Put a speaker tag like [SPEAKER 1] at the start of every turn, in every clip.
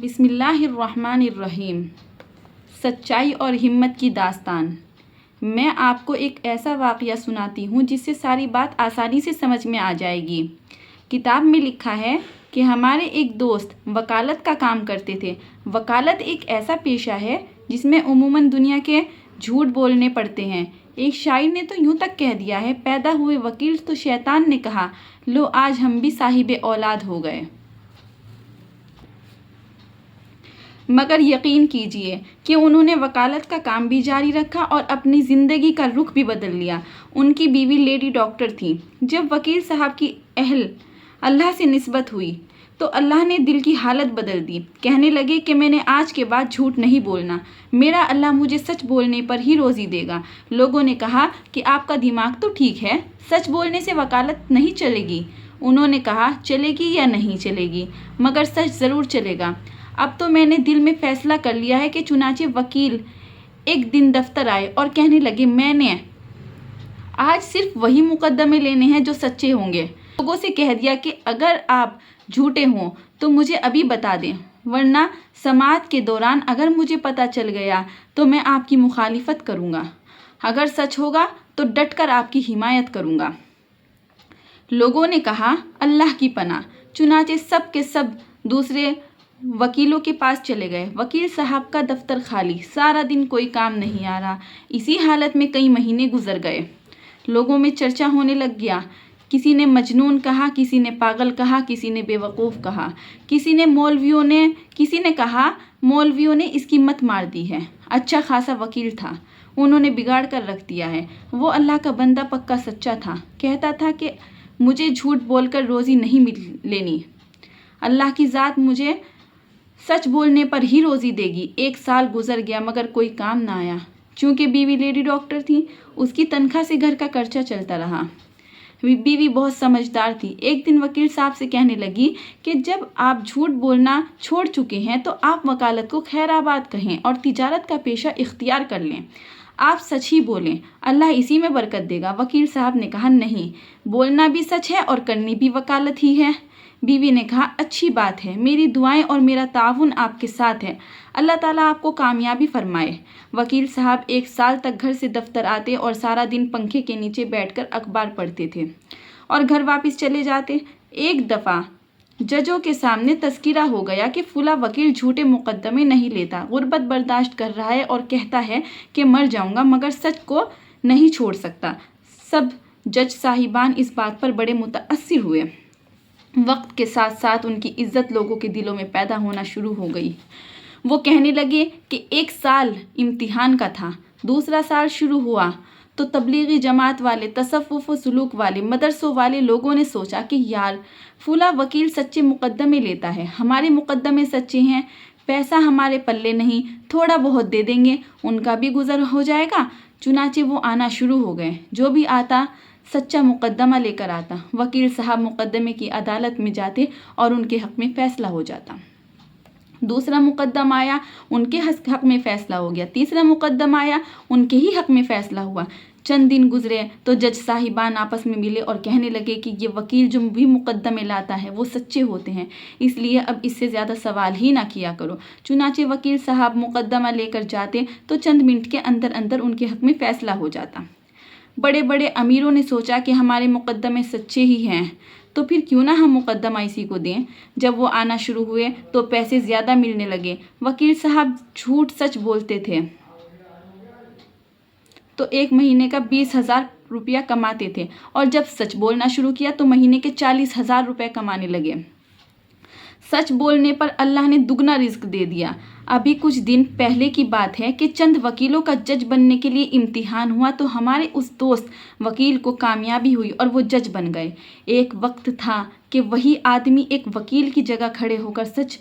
[SPEAKER 1] بسم اللہ الرحمن الرحیم۔ سچائی اور ہمت کی داستان۔ میں آپ کو ایک ایسا واقعہ سناتی ہوں جس سے ساری بات آسانی سے سمجھ میں آ جائے گی۔ کتاب میں لکھا ہے کہ ہمارے ایک دوست وکالت کا کام کرتے تھے۔ وکالت ایک ایسا پیشہ ہے جس میں عموماً دنیا کے جھوٹ بولنے پڑتے ہیں۔ ایک شاعر نے تو یوں تک کہہ دیا ہے، پیدا ہوئے وکیل تو شیطان نے کہا، لو آج ہم بھی صاحب اولاد ہو گئے۔ مگر یقین کیجئے کہ انہوں نے وکالت کا کام بھی جاری رکھا اور اپنی زندگی کا رخ بھی بدل لیا۔ ان کی بیوی لیڈی ڈاکٹر تھی۔ جب وکیل صاحب کی اہل اللہ سے نسبت ہوئی تو اللہ نے دل کی حالت بدل دی۔ کہنے لگے کہ میں نے آج کے بعد جھوٹ نہیں بولنا، میرا اللہ مجھے سچ بولنے پر ہی روزی دے گا۔ لوگوں نے کہا کہ آپ کا دماغ تو ٹھیک ہے، سچ بولنے سے وکالت نہیں چلے گی۔ انہوں نے کہا چلے گی یا نہیں چلے گی، مگر سچ ضرور چلے گا۔ اب تو میں نے دل میں فیصلہ کر لیا ہے کہ چنانچہ وکیل ایک دن دفتر آئے اور کہنے لگے، میں نے آج صرف وہی مقدمے لینے ہیں جو سچے ہوں گے۔ لوگوں سے کہہ دیا کہ اگر آپ جھوٹے ہوں تو مجھے ابھی بتا دیں، ورنہ سماعت کے دوران اگر مجھے پتہ چل گیا تو میں آپ کی مخالفت کروں گا، اگر سچ ہوگا تو ڈٹ کر آپ کی حمایت کروں گا۔ لوگوں نے کہا اللہ کی پناہ۔ چنانچہ سب کے سب دوسرے وکیلوں کے پاس چلے گئے۔ وکیل صاحب کا دفتر خالی، سارا دن کوئی کام نہیں آ رہا۔ اسی حالت میں کئی مہینے گزر گئے۔ لوگوں میں چرچا ہونے لگ گیا۔ کسی نے مجنون کہا، کسی نے پاگل کہا، کسی نے بے وقوف کہا، کسی نے کہا مولویوں نے اس کی مت مار دی ہے۔ اچھا خاصا وکیل تھا، انہوں نے بگاڑ کر رکھ دیا ہے۔ وہ اللہ کا بندہ پکا سچا تھا، کہتا تھا کہ مجھے جھوٹ بول کر روزی نہیں لینی، اللہ کی ذات مجھے سچ بولنے پر ہی روزی دے گی۔ 1 سال گزر گیا مگر کوئی کام نہ آیا۔ چونکہ بیوی لیڈی ڈاکٹر تھی، اس کی تنخواہ سے گھر کا خرچہ چلتا رہا۔ بیوی بہت سمجھدار تھی۔ ایک دن وکیل صاحب سے کہنے لگی کہ جب آپ جھوٹ بولنا چھوڑ چکے ہیں تو آپ وکالت کو خیر آباد کہیں اور تجارت کا پیشہ اختیار کر لیں۔ آپ سچ ہی بولیں، اللہ اسی میں برکت دے گا۔ وکیل صاحب نے کہا نہیں، بولنا بھی سچ ہے اور کرنی بھی وکالت ہی ہے۔ بیوی نے کہا اچھی بات ہے، میری دعائیں اور میرا تعاون آپ کے ساتھ ہے، اللہ تعالیٰ آپ کو کامیابی فرمائے۔ وکیل صاحب 1 سال تک گھر سے دفتر آتے اور سارا دن پنکھے کے نیچے بیٹھ کر اخبار پڑھتے تھے اور گھر واپس چلے جاتے۔ ایک دفعہ ججوں کے سامنے تذکرہ ہو گیا کہ فلاں وکیل جھوٹے مقدمے نہیں لیتا، غربت برداشت کر رہا ہے اور کہتا ہے کہ مر جاؤں گا مگر سچ کو نہیں چھوڑ سکتا۔ سب جج صاحبان اس بات پر بڑے متاثر ہوئے۔ وقت کے ساتھ ساتھ ان کی عزت لوگوں کے دلوں میں پیدا ہونا شروع ہو گئی۔ وہ کہنے لگے کہ 1 سال امتحان کا تھا، دوسرا سال شروع ہوا تو تبلیغی جماعت والے، تصوف و سلوک والے، مدرسوں والے لوگوں نے سوچا کہ یار فلاں وکیل سچے مقدمے لیتا ہے، ہمارے مقدمے سچے ہیں، پیسہ ہمارے پلے نہیں، تھوڑا بہت دے دیں گے، ان کا بھی گزر ہو جائے گا۔ چنانچہ وہ آنا شروع ہو گئے، جو بھی آتا سچا مقدمہ لے کر آتا۔ وکیل صاحب مقدمے کی عدالت میں جاتے اور ان کے حق میں فیصلہ ہو جاتا۔ دوسرا مقدمہ آیا، ان کے حق میں فیصلہ ہو گیا۔ تیسرا مقدمہ آیا، ان کے ہی حق میں فیصلہ ہوا۔ چند دن گزرے تو جج صاحبان آپس میں ملے اور کہنے لگے کہ یہ وکیل جو بھی مقدمے لاتا ہے وہ سچے ہوتے ہیں، اس لیے اب اس سے زیادہ سوال ہی نہ کیا کرو۔ چنانچہ وکیل صاحب مقدمہ لے کر جاتے تو چند منٹ کے اندر اندر ان کے حق میں فیصلہ ہو جاتا۔ بڑے بڑے امیروں نے سوچا کہ ہمارے مقدمے سچے ہی ہیں تو پھر کیوں نہ ہم مقدمہ اسی کو دیں۔ جب وہ آنا شروع ہوئے تو پیسے زیادہ ملنے لگے۔ وکیل صاحب جھوٹ سچ بولتے تھے تو 1 مہینے کا 20,000 روپیہ کماتے تھے، اور جب سچ بولنا شروع کیا تو مہینے کے 40,000 روپے کمانے لگے۔ سچ بولنے پر اللہ نے دگنا رزق دے دیا۔ ابھی کچھ دن پہلے کی بات ہے کہ چند وکیلوں کا جج بننے کے لیے امتحان ہوا تو ہمارے اس دوست وکیل کو کامیابی ہوئی اور وہ جج بن گئے۔ ایک وقت تھا کہ وہی آدمی ایک وکیل کی جگہ کھڑے ہو کر سچ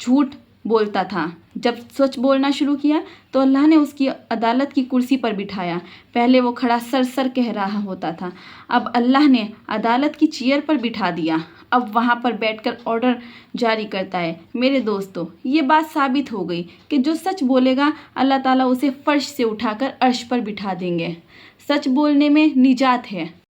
[SPEAKER 1] جھوٹ بولتا تھا۔ جب سچ بولنا شروع کیا تو اللہ نے اس کی عدالت کی کرسی پر بٹھایا۔ پہلے وہ کھڑا سر سر کہہ رہا ہوتا تھا، اب اللہ نے عدالت کی چیئر پر بٹھا دیا، اب وہاں پر بیٹھ کر آرڈر جاری کرتا ہے۔ میرے دوستو، یہ بات ثابت ہو گئی کہ جو سچ بولے گا اللہ تعالیٰ اسے فرش سے اٹھا کر عرش پر بٹھا دیں گے۔ سچ بولنے میں نجات ہے۔